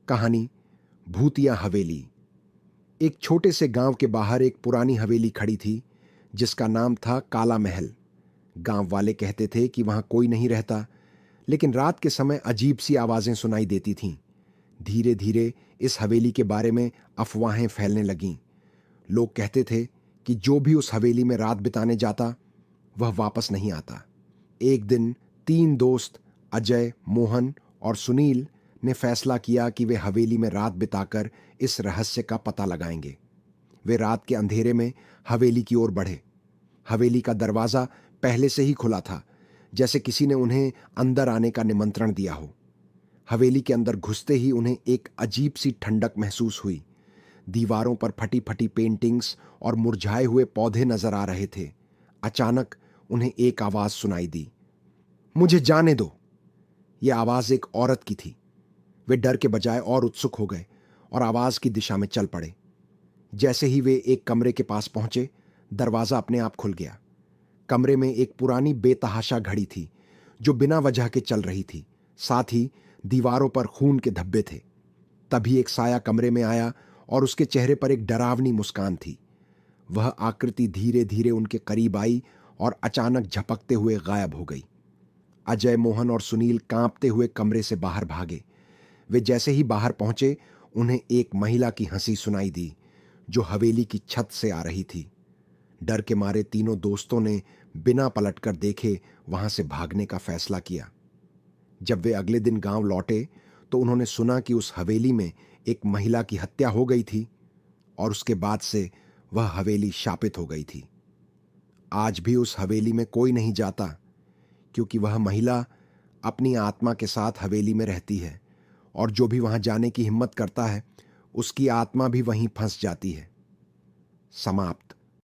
कहानी भूतिया हवेली। एक छोटे से गांव के बाहर एक पुरानी हवेली खड़ी थी जिसका नाम था काला महल। गांव वाले कहते थे कि वहां कोई नहीं रहता, लेकिन रात के समय अजीब सी आवाजें सुनाई देती थीं। धीरे धीरे इस हवेली के बारे में अफवाहें फैलने लगीं। लोग कहते थे कि जो भी उस हवेली में रात बिताने जाता वह वापस नहीं आता। एक दिन 3 दोस्त अजय, मोहन और सुनील ने फैसला किया कि वे हवेली में रात बिताकर इस रहस्य का पता लगाएंगे। वे रात के अंधेरे में हवेली की ओर बढ़े। हवेली का दरवाजा पहले से ही खुला था, जैसे किसी ने उन्हें अंदर आने का निमंत्रण दिया हो। हवेली के अंदर घुसते ही उन्हें एक अजीब सी ठंडक महसूस हुई। दीवारों पर फटी फटी पेंटिंग्स और मुरझाए हुए पौधे नजर आ रहे थे। अचानक उन्हें एक आवाज सुनाई दी, मुझे जाने दो। यह आवाज एक औरत की थी। वे डर के बजाय और उत्सुक हो गए और आवाज की दिशा में चल पड़े। जैसे ही वे एक कमरे के पास पहुंचे, दरवाजा अपने आप खुल गया। कमरे में एक पुरानी बेतहाशा घड़ी थी जो बिना वजह के चल रही थी। साथ ही दीवारों पर खून के धब्बे थे। तभी एक साया कमरे में आया और उसके चेहरे पर एक डरावनी मुस्कान थी। वह आकृति धीरे धीरे उनके करीब आई और अचानक झपकते हुए गायब हो गई। अजय, मोहन और सुनील कांपते हुए कमरे से बाहर भागे। वे जैसे ही बाहर पहुंचे, उन्हें एक महिला की हंसी सुनाई दी जो हवेली की छत से आ रही थी। डर के मारे तीनों दोस्तों ने बिना पलटकर देखे वहां से भागने का फैसला किया। जब वे अगले दिन गांव लौटे तो उन्होंने सुना कि उस हवेली में एक महिला की हत्या हो गई थी और उसके बाद से वह हवेली शापित हो गई थी। आज भी उस हवेली में कोई नहीं जाता, क्योंकि वह महिला अपनी आत्मा के साथ हवेली में रहती है और जो भी वहां जाने की हिम्मत करता है उसकी आत्मा भी वहीं फंस जाती है। समाप्त।